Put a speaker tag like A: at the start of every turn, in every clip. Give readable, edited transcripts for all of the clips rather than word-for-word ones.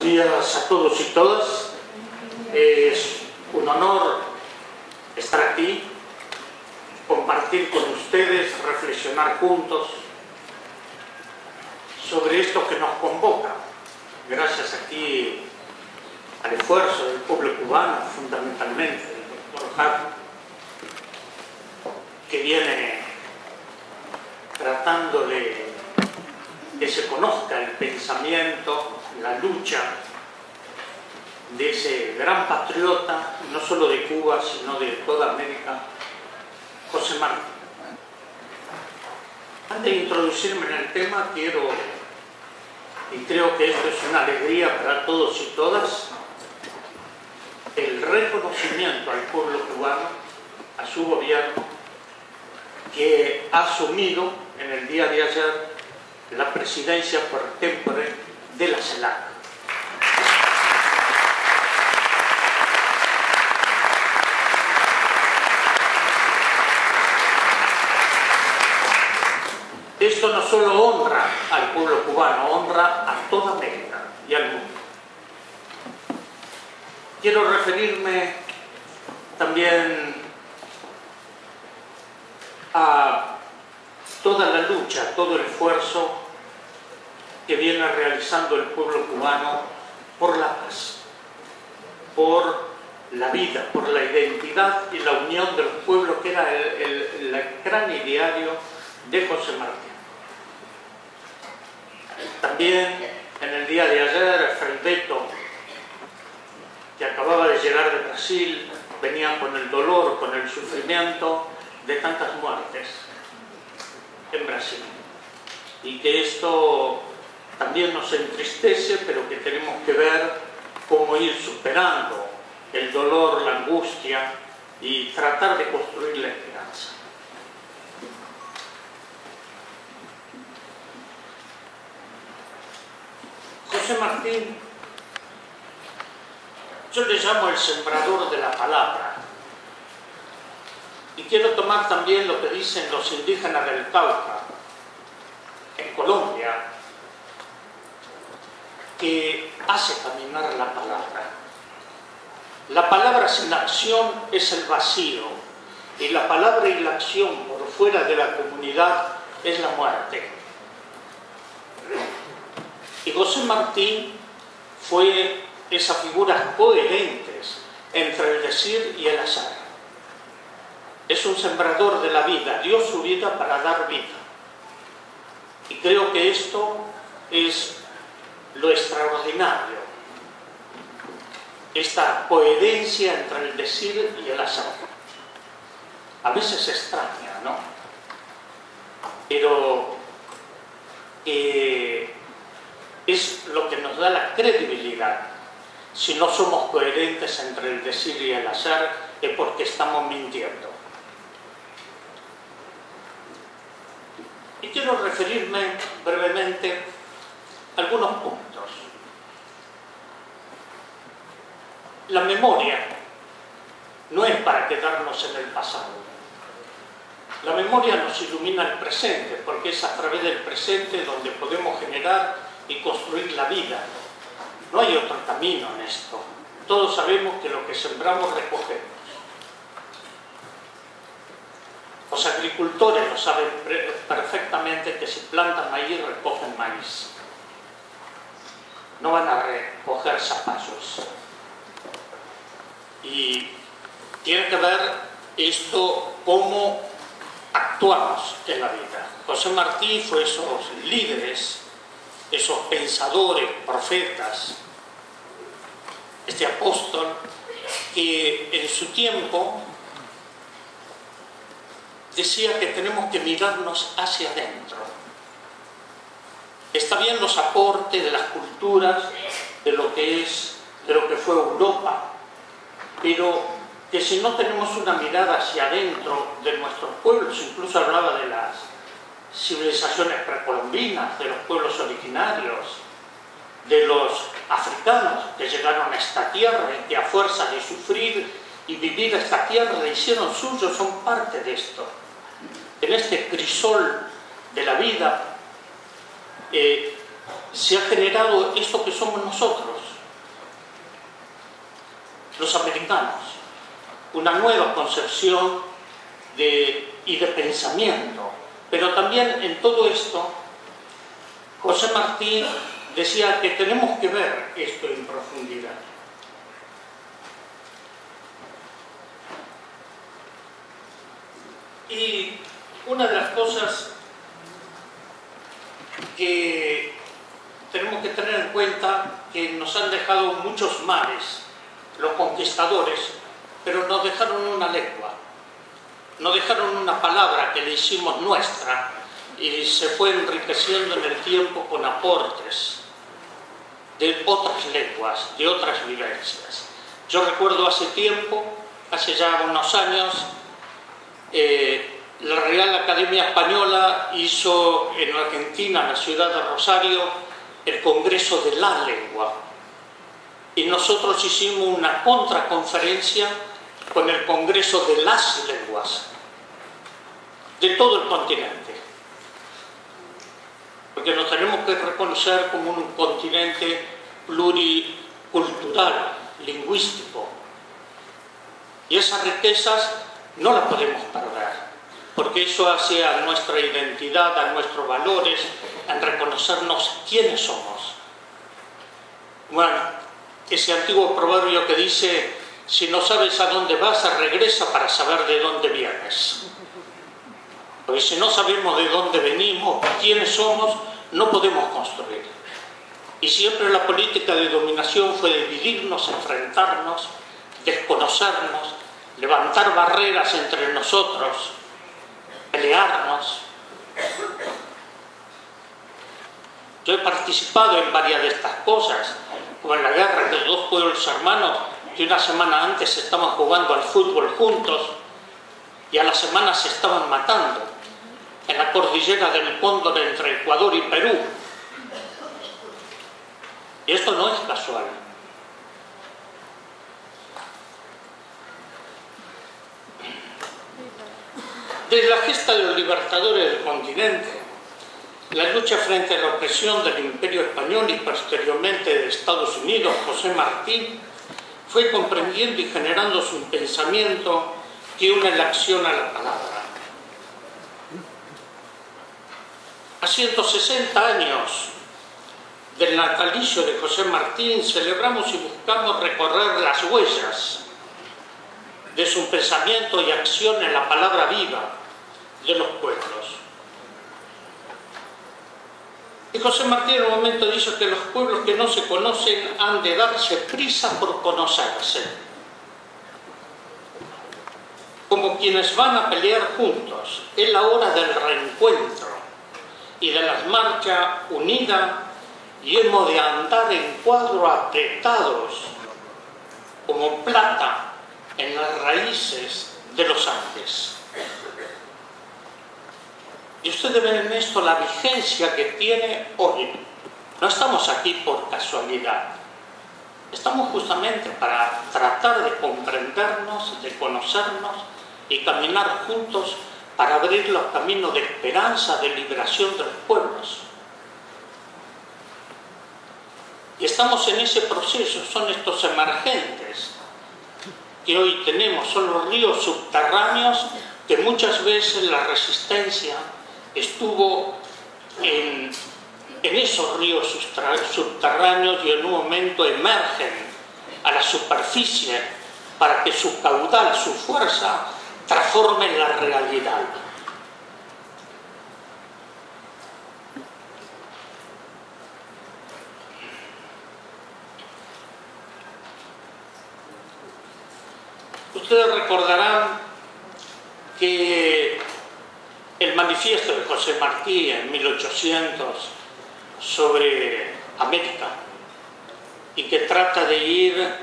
A: Buenos días a todos y todas. Es un honor estar aquí, compartir con ustedes, reflexionar juntos sobre esto que nos convoca. Gracias aquí al esfuerzo del pueblo cubano, fundamentalmente del doctor Hart, que viene tratando de que se conozca el pensamiento, la lucha de ese gran patriota, no solo de Cuba, sino de toda América, José Martí. Antes de introducirme en el tema, quiero, y creo que esto es una alegría para todos y todas, el reconocimiento al pueblo cubano, a su gobierno, que ha asumido en el día de ayer la presidencia por tempore de la CELAC. Esto no solo honra al pueblo cubano, honra a toda América y al mundo. Quiero referirme también a toda la lucha, todo el esfuerzo que viene realizando el pueblo cubano por la paz, por la vida, por la identidad y la unión de los pueblos, que era el gran ideario de José Martí. También en el día de ayer, Frei Beto, que acababa de llegar de Brasil, venía con el dolor, con el sufrimiento de tantas muertes en Brasil, y que esto también nos entristece, pero que tenemos que ver cómo ir superando el dolor, la angustia y tratar de construir la esperanza. José Martí, yo le llamo el sembrador de la palabra, y quiero tomar también lo que dicen los indígenas del Cauca, en Colombia, que hace caminar la palabra. La palabra sin acción es el vacío, y la palabra y la acción por fuera de la comunidad es la muerte. Y José Martí fue esas figuras coherentes entre el decir y el hacer. Es un sembrador de la vida, dio su vida para dar vida. Y creo que esto es lo extraordinario, esta coherencia entre el decir y el hacer. A veces extraña, ¿no? Pero es lo que nos da la credibilidad. Si no somos coherentes entre el decir y el hacer, es porque estamos mintiendo. Y quiero referirme brevemente a algunos puntos. La memoria no es para quedarnos en el pasado. La memoria nos ilumina el presente, porque es a través del presente donde podemos generar y construir la vida. No hay otro camino en esto. Todos sabemos que lo que sembramos recogemos. Los agricultores lo saben perfectamente, que si plantan maíz, recogen maíz. No van a recoger zapallos. Y tiene que ver esto cómo actuamos en la vida. José Martí fue esos líderes, esos pensadores, profetas, este apóstol que en su tiempo decía que tenemos que mirarnos hacia adentro. Está bien los aportes de las culturas, de lo que fue Europa, pero que si no tenemos una mirada hacia adentro de nuestros pueblos, incluso hablaba de las civilizaciones precolombinas, de los pueblos originarios, de los africanos que llegaron a esta tierra y que a fuerza de sufrir y vivir esta tierra la hicieron suyo, son parte de esto. En este crisol de la vida se ha generado esto que somos nosotros. los americanos, una nueva concepción y de pensamiento. Pero también en todo esto, José Martí decía que tenemos que ver esto en profundidad. Y una de las cosas que tenemos que tener en cuenta, que nos han dejado muchos males los conquistadores, pero nos dejaron una lengua, nos dejaron una palabra que le hicimos nuestra y se fue enriqueciendo en el tiempo con aportes de otras lenguas, de otras vivencias. Yo recuerdo hace tiempo, hace ya unos años, la Real Academia Española hizo en Argentina, en la ciudad de Rosario, el Congreso de la Lengua. Y nosotros hicimos una contraconferencia con el Congreso de las Lenguas, de todo el continente. Porque nos tenemos que reconocer como un continente pluricultural, lingüístico. Y esas riquezas no las podemos perder, porque eso hace a nuestra identidad, a nuestros valores, en reconocernos quiénes somos. Bueno, ese antiguo proverbio que dice: si no sabes a dónde vas, regresa para saber de dónde vienes. Porque si no sabemos de dónde venimos, quiénes somos, no podemos construir. Y siempre la política de dominación fue dividirnos, enfrentarnos, desconocernos, levantar barreras entre nosotros, pelearnos. Yo he participado en varias de estas cosas, como en la guerra de dos pueblos hermanos, que una semana antes estaban jugando al fútbol juntos y a la semana se estaban matando en la cordillera del Cóndor entre Ecuador y Perú. Y esto no es casual. Desde la gesta de los libertadores del continente, la lucha frente a la opresión del Imperio Español y posteriormente de Estados Unidos, José Martí fue comprendiendo y generando su pensamiento que une la acción a la palabra. A 160 años del natalicio de José Martí, celebramos y buscamos recorrer las huellas de su pensamiento y acción en la palabra viva de los pueblos. Y José Martí en un momento dice que los pueblos que no se conocen han de darse prisa por conocerse, como quienes van a pelear juntos. Es la hora del reencuentro y de la marcha unida, y hemos de andar en cuadro apretados como plata en las raíces de los Andes. Y ustedes ven en esto la vigencia que tiene hoy. No estamos aquí por casualidad. Estamos justamente para tratar de comprendernos, de conocernos y caminar juntos para abrir los caminos de esperanza, de liberación de los pueblos. Y estamos en ese proceso, son estos emergentes que hoy tenemos, son los ríos subterráneos que muchas veces la resistencia estuvo en esos ríos subterráneos y en un momento emergen a la superficie para que su caudal, su fuerza, transforme la realidad. Ustedes recordarán que el manifiesto de José Martí en 1800 sobre América, y que trata de ir,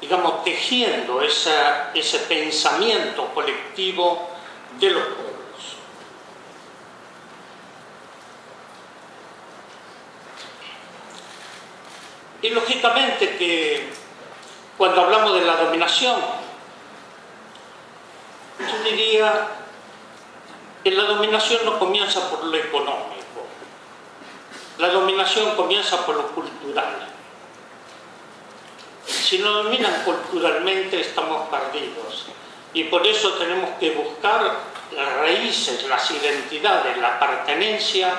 A: digamos, tejiendo ese pensamiento colectivo de los pueblos. Y lógicamente que cuando hablamos de la dominación, yo diría que la dominación no comienza por lo económico, la dominación comienza por lo cultural. Si nos dominan culturalmente estamos perdidos y por eso tenemos que buscar las raíces, las identidades, la pertenencia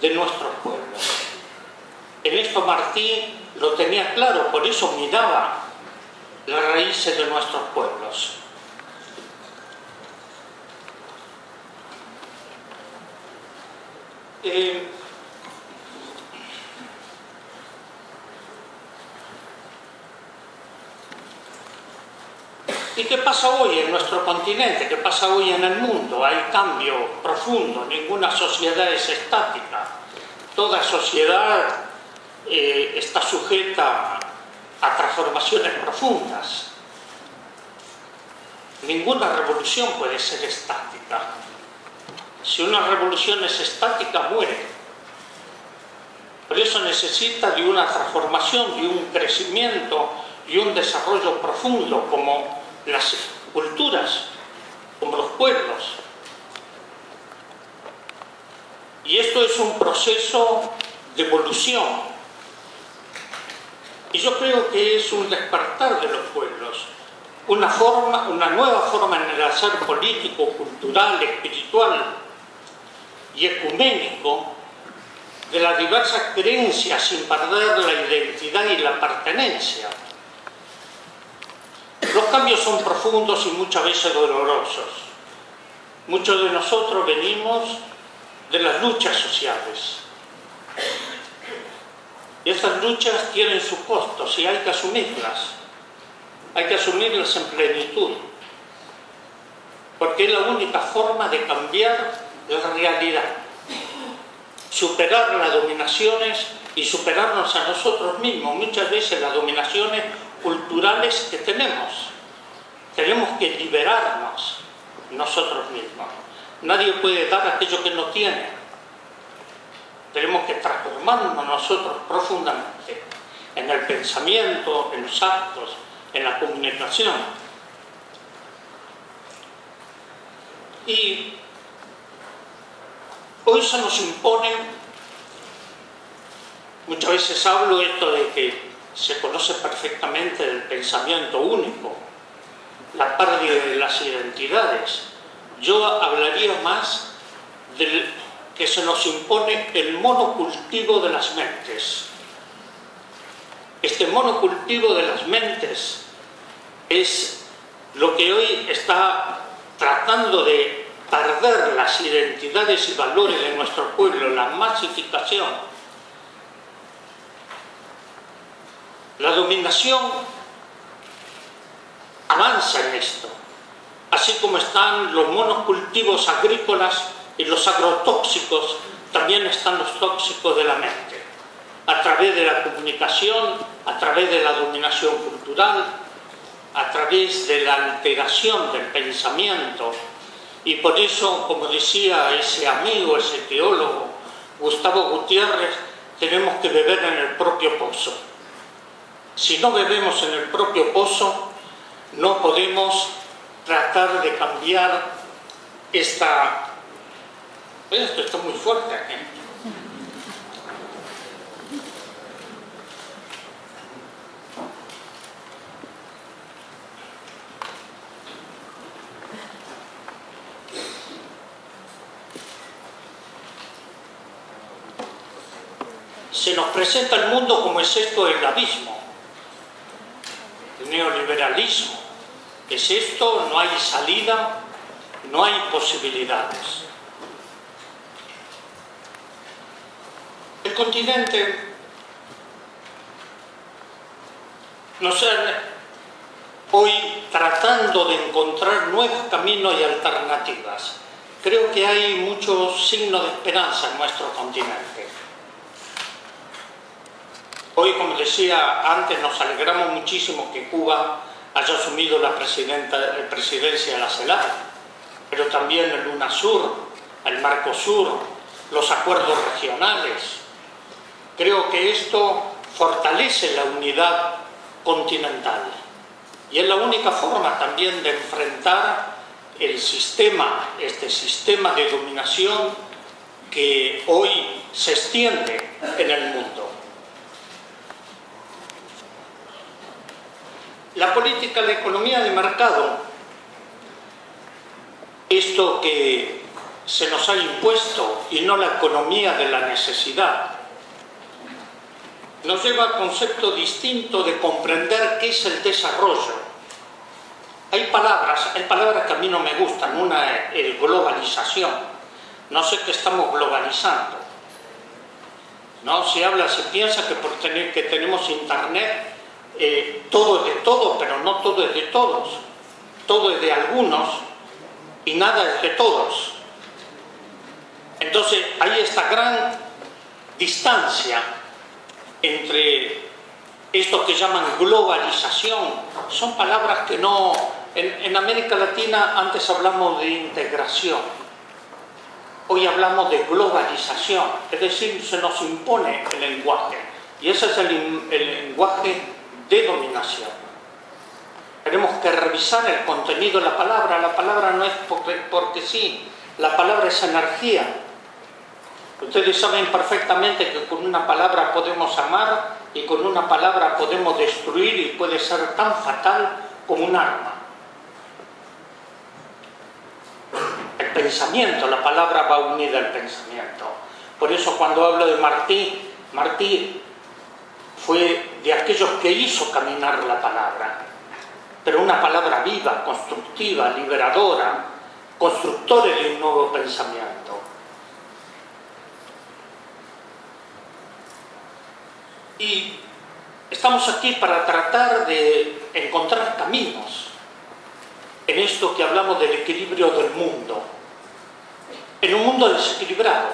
A: de nuestros pueblos. En esto Martí lo tenía claro, por eso miraba las raíces de nuestros pueblos. ¿Y qué pasa hoy en nuestro continente? ¿Qué pasa hoy en el mundo? Hay cambio profundo, ninguna sociedad es estática. Toda sociedad está sujeta a transformaciones profundas. Ninguna revolución puede ser estática. Si una revolución es estática, muere. Por eso necesita de una transformación, de un crecimiento y un desarrollo profundo, como las culturas, como los pueblos. Y esto es un proceso de evolución. Y yo creo que es un despertar de los pueblos, una nueva forma en el hacer político, cultural, espiritual y ecuménico de las diversas creencias sin perder la identidad y la pertenencia. Los cambios son profundos y muchas veces dolorosos. Muchos de nosotros venimos de las luchas sociales. Y esas luchas tienen sus costos y hay que asumirlas. Hay que asumirlas en plenitud. Porque es la única forma de cambiar la realidad. Superar las dominaciones y superarnos a nosotros mismos. Muchas veces las dominaciones culturales que tenemos. Tenemos que liberarnos nosotros mismos. Nadie puede dar aquello que no tiene. Tenemos que transformarnos nosotros profundamente en el pensamiento, en los actos, en la comunicación. Y hoy se nos impone, muchas veces hablo esto de que se conoce perfectamente el pensamiento único, la pérdida de las identidades. Yo hablaría más del que se nos impone el monocultivo de las mentes. Este monocultivo de las mentes es lo que hoy está tratando de perder las identidades y valores de nuestro pueblo, la masificación. La dominación avanza en esto, así como están los monocultivos agrícolas y los agrotóxicos, también están los tóxicos de la mente, a través de la comunicación, a través de la dominación cultural, a través de la alteración del pensamiento. Y por eso, como decía ese amigo, ese teólogo, Gustavo Gutiérrez, tenemos que beber en el propio pozo. Si no bebemos en el propio pozo, no podemos tratar de cambiar esta... Esto está muy fuerte aquí. Se nos presenta el mundo como es esto del abismo, el neoliberalismo. Es esto, no hay salida, no hay posibilidades. El continente nos hoy tratando de encontrar nuevos caminos y alternativas. Creo que hay muchos signos de esperanza en nuestro continente. Hoy, como decía antes, nos alegramos muchísimo que Cuba haya asumido la presidencia de la CELAC, pero también el UNASUR, el Mercosur, los acuerdos regionales. Creo que esto fortalece la unidad continental y es la única forma también de enfrentar el sistema, este sistema de dominación que hoy se extiende en el mundo. La política, la economía de mercado, esto que se nos ha impuesto y no la economía de la necesidad, nos lleva a concepto distinto de comprender qué es el desarrollo. Hay palabras que a mí no me gustan. Una es globalización. No sé qué estamos globalizando, ¿no? Se piensa que que tenemos internet, todo es de todo, pero no todo es de todos. Todo es de algunos y nada es de todos. Entonces hay esta gran distancia entre esto que llaman globalización. Son palabras que no... En América Latina antes hablamos de integración, hoy hablamos de globalización, es decir, se nos impone el lenguaje, y ese es el lenguaje de dominación. Tenemos que revisar el contenido de la palabra no es porque sí, la palabra es energía. Ustedes saben perfectamente que con una palabra podemos amar y con una palabra podemos destruir, y puede ser tan fatal como un arma. El pensamiento, la palabra va unida al pensamiento. Por eso cuando hablo de Martí fue de aquellos que hizo caminar la palabra, pero una palabra viva, constructiva, liberadora, constructora de un nuevo pensamiento. Y estamos aquí para tratar de encontrar caminos en esto que hablamos del equilibrio del mundo, en un mundo desequilibrado,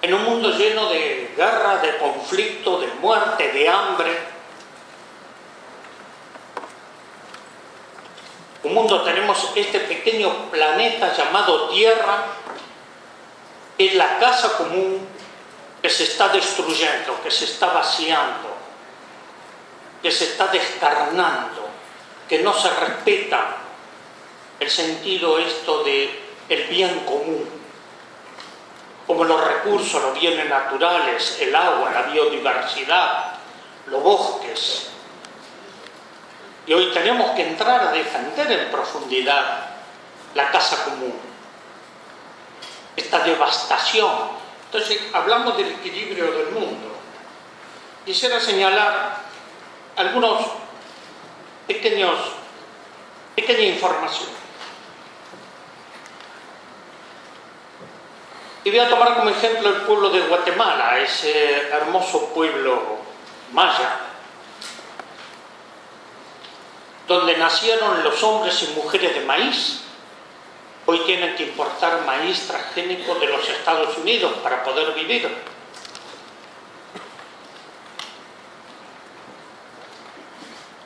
A: en un mundo lleno de guerra, de conflicto, de muerte, de hambre. Un mundo, tenemos este pequeño planeta llamado Tierra, es la casa común que se está destruyendo, que se está vaciando, que se está descarnando, que no se respeta el sentido del bien común, como los recursos, los bienes naturales, el agua, la biodiversidad, los bosques. Y hoy tenemos que entrar a defender en profundidad la casa común, esta devastación. Entonces, hablamos del equilibrio del mundo. Quisiera señalar algunos pequeña información. Y voy a tomar como ejemplo el pueblo de Guatemala, ese hermoso pueblo maya, donde nacieron los hombres y mujeres de maíz. Hoy tienen que importar maíz transgénico de los Estados Unidos para poder vivir.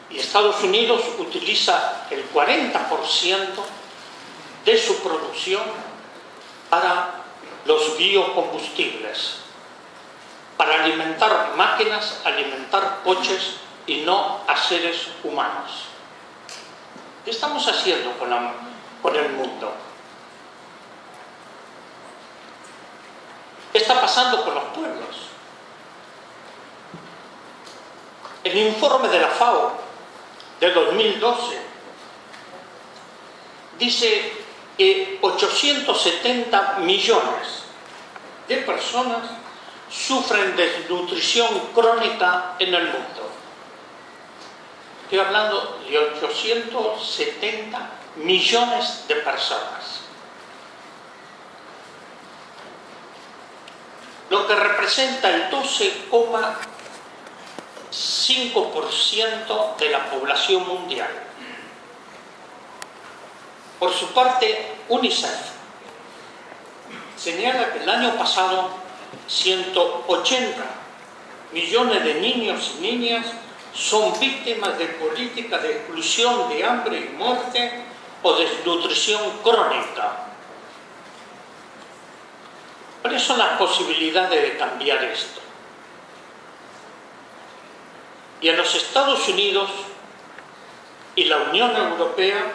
A: Y Estados Unidos utiliza el 40% de su producción para los biocombustibles, para alimentar máquinas, alimentar coches y no a seres humanos. ¿Qué estamos haciendo con el mundo? ¿Qué está pasando con los pueblos? El informe de la FAO de 2012 dice que 870 millones de personas sufren desnutrición crónica en el mundo. Estoy hablando de 870 millones de personas. Lo que representa el 12,5% de la población mundial. Por su parte, UNICEF señala que el año pasado 180 millones de niños y niñas son víctimas de políticas de exclusión, de hambre y muerte o desnutrición crónica. ¿Cuáles son las posibilidades de cambiar esto? Y en los Estados Unidos y la Unión Europea,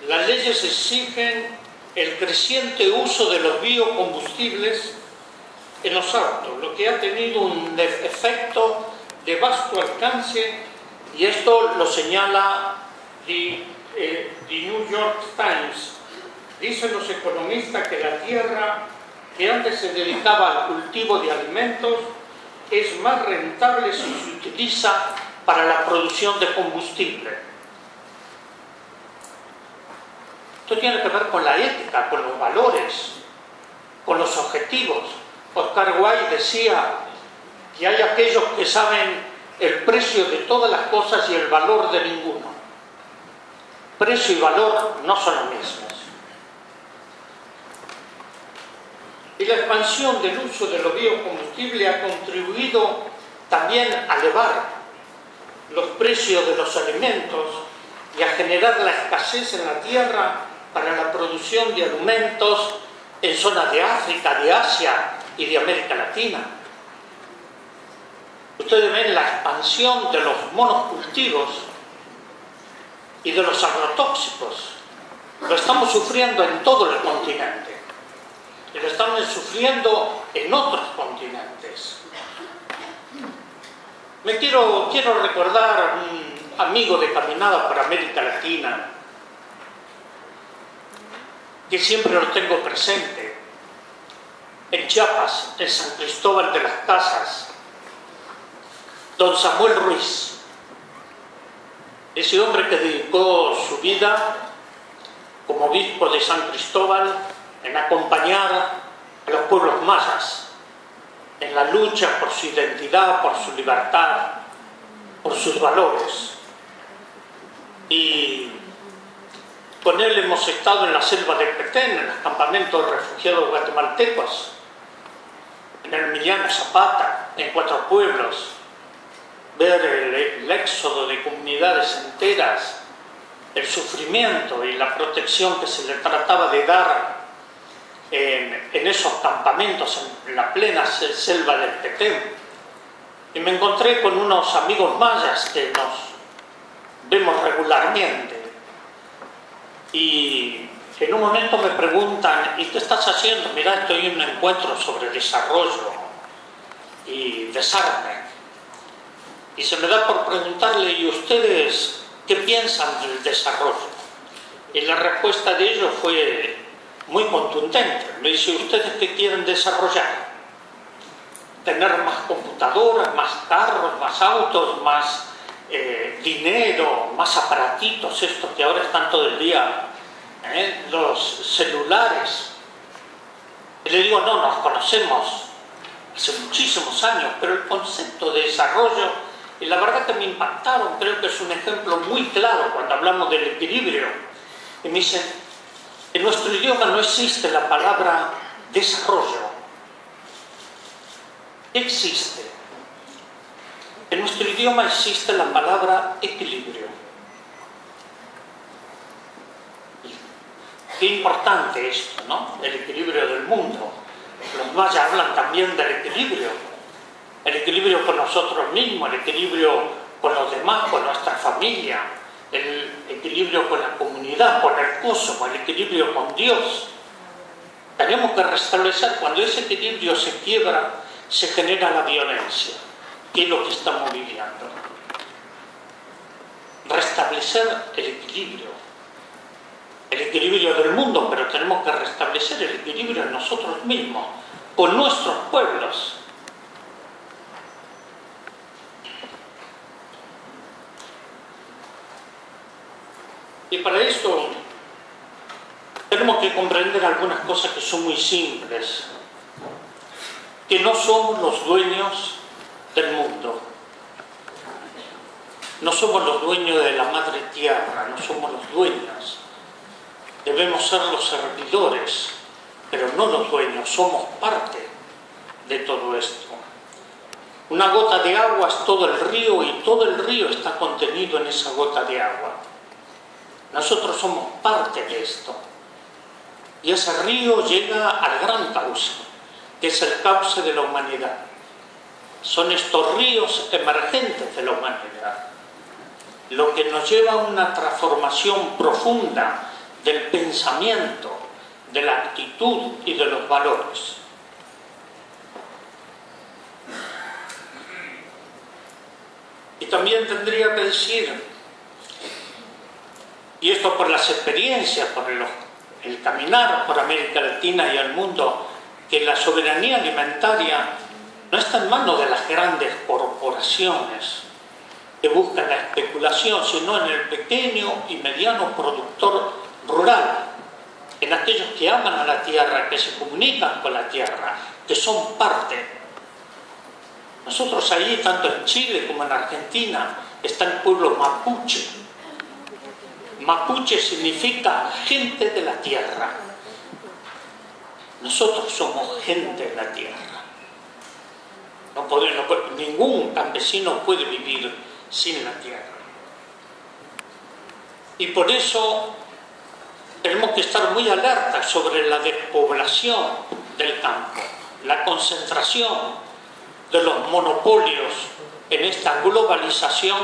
A: las leyes exigen el creciente uso de los biocombustibles en los autos, lo que ha tenido un efecto de vasto alcance Y esto lo señala The New York Times. Dicen los economistas que la tierra que antes se dedicaba al cultivo de alimentos es más rentable si se utiliza para la producción de combustible. Esto tiene que ver con la ética, con los valores, con los objetivos. Oscar Wilde decía que hay aquellos que saben el precio de todas las cosas y el valor de ninguno. Precio y valor no son los mismos. Y la expansión del uso de los biocombustibles ha contribuido también a elevar los precios de los alimentos y a generar la escasez en la tierra para la producción de alimentos en zonas de África, de Asia y de América Latina. Ustedes ven la expansión de los monocultivos y de los agrotóxicos. Lo estamos sufriendo en todo el continente. Y lo estamos sufriendo en otros continentes. Quiero recordar a un amigo de Caminada por América Latina, que siempre lo tengo presente, en Chiapas, en San Cristóbal de las Casas, don Samuel Ruiz. Ese hombre que dedicó su vida como obispo de San Cristóbal en acompañar a los pueblos mayas en la lucha por su identidad, por su libertad, por sus valores. Y con él hemos estado en la selva de Petén, en los campamentos de refugiados guatemaltecos, en el Emiliano Zapata, en Cuatro Pueblos, ver el éxodo de comunidades enteras, el sufrimiento y la protección que se le trataba de dar en esos campamentos en la plena selva del Petén. Y me encontré con unos amigos mayas que nos vemos regularmente. Y en un momento me preguntan: ¿y qué estás haciendo? Mira, estoy en un encuentro sobre desarrollo y desarme. Y se me da por preguntarle: ¿y ustedes qué piensan del desarrollo? Y la respuesta de ellos fue muy contundente. Me dice: ¿ustedes qué quieren desarrollar? Tener más computadoras, más carros, más autos, más dinero, más aparatitos, estos que ahora están todo el día, los celulares. Y le digo: no, nos conocemos hace muchísimos años, pero el concepto de desarrollo, y la verdad que me impactaron, creo que es un ejemplo muy claro cuando hablamos del equilibrio. Y me dicen: en nuestro idioma no existe la palabra desarrollo. Existe. En nuestro idioma existe la palabra equilibrio. Qué importante esto, ¿no? El equilibrio del mundo. Los mayas hablan también del equilibrio. El equilibrio con nosotros mismos, el equilibrio con los demás, con nuestra familia, el equilibrio con la comunidad, con el cosmos, el equilibrio con Dios. Tenemos que restablecer. Cuando ese equilibrio se quiebra, se genera la violencia, que es lo que estamos viviendo. Restablecer el equilibrio del mundo, pero tenemos que restablecer el equilibrio en nosotros mismos, con nuestros pueblos. Y para esto tenemos que comprender algunas cosas que son muy simples, que no somos los dueños del mundo, no somos los dueños de la madre tierra, no somos los dueños, debemos ser los servidores, pero no los dueños, somos parte de todo esto. Una gota de agua es todo el río y todo el río está contenido en esa gota de agua. Nosotros somos parte de esto. Y ese río llega al gran cauce, que es el cauce de la humanidad. Son estos ríos emergentes de la humanidad, lo que nos lleva a una transformación profunda del pensamiento, de la actitud y de los valores. Y también tendría que decir, y esto por las experiencias, por el caminar por América Latina y el mundo, que la soberanía alimentaria no está en manos de las grandes corporaciones que buscan la especulación, sino en el pequeño y mediano productor rural, en aquellos que aman a la tierra, que se comunican con la tierra, que son parte. Nosotros ahí, tanto en Chile como en Argentina, está el pueblo mapuche. Mapuche significa gente de la tierra. Nosotros somos gente de la tierra. Ningún campesino puede vivir sin la tierra. Y por eso tenemos que estar muy alertas sobre la despoblación del campo, la concentración de los monopolios en esta globalización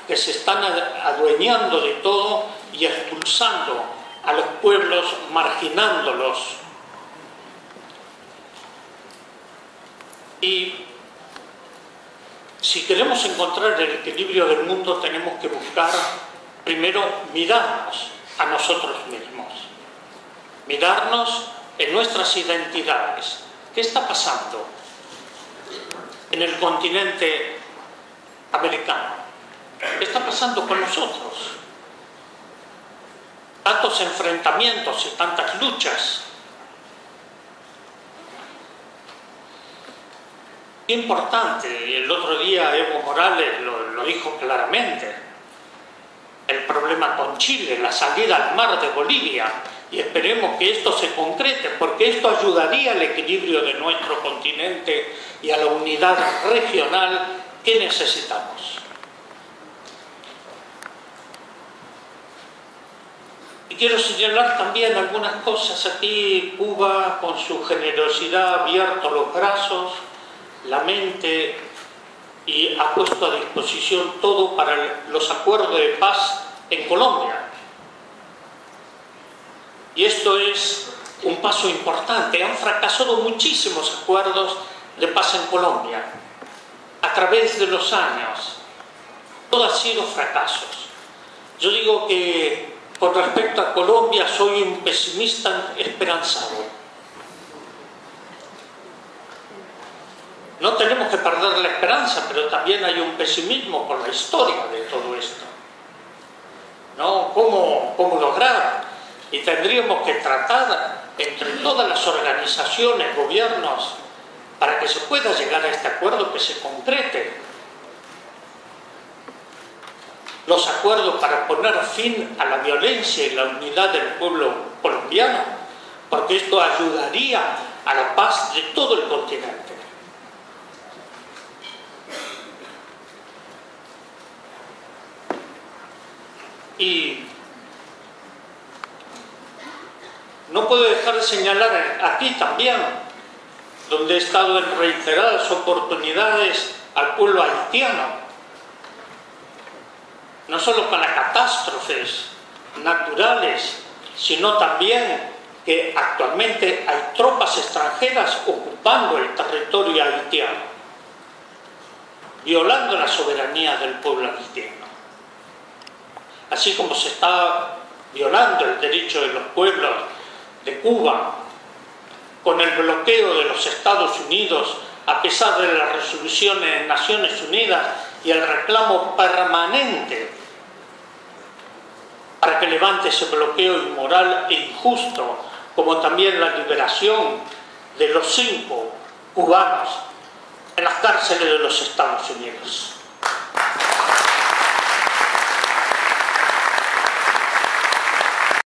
A: que se están adueñando de todo y expulsando a los pueblos, marginándolos. Y si queremos encontrar el equilibrio del mundo, tenemos que buscar primero mirarnos a nosotros mismos, mirarnos en nuestras identidades. ¿Qué está pasando en el continente americano? ¿Qué está pasando con nosotros? Tantos enfrentamientos y tantas luchas. Qué importante, el otro día Evo Morales lo dijo claramente, el problema con Chile, la salida al mar de Bolivia, y esperemos que esto se concrete, porque esto ayudaría al equilibrio de nuestro continente y a la unidad regional que necesitamos. Y quiero señalar también algunas cosas aquí. Cuba, con su generosidad, ha abierto los brazos, la mente, y ha puesto a disposición todo para los acuerdos de paz en Colombia. Y esto es un paso importante. Han fracasado muchísimos acuerdos de paz en Colombia a través de los años. Todo ha sido fracasos. Yo digo que con respecto a Colombia soy un pesimista esperanzado. No tenemos que perder la esperanza, pero también hay un pesimismo por la historia de todo esto, ¿no? ¿Cómo lograr? Y tendríamos que tratar entre todas las organizaciones, gobiernos, para que se pueda llegar a este acuerdo, que se concrete. Los acuerdos para poner fin a la violencia y la unidad del pueblo colombiano, porque esto ayudaría a la paz de todo el continente. Y no puedo dejar de señalar aquí también, donde he estado en reiteradas oportunidades, al pueblo haitiano, no solo con las catástrofes naturales, sino también que actualmente hay tropas extranjeras ocupando el territorio haitiano, violando la soberanía del pueblo haitiano. Así como se está violando el derecho de los pueblos de Cuba con el bloqueo de los Estados Unidos, a pesar de las resoluciones de Naciones Unidas y el reclamo permanente para que levante ese bloqueo inmoral e injusto, como también la liberación de los 5 cubanos en las cárceles de los Estados Unidos.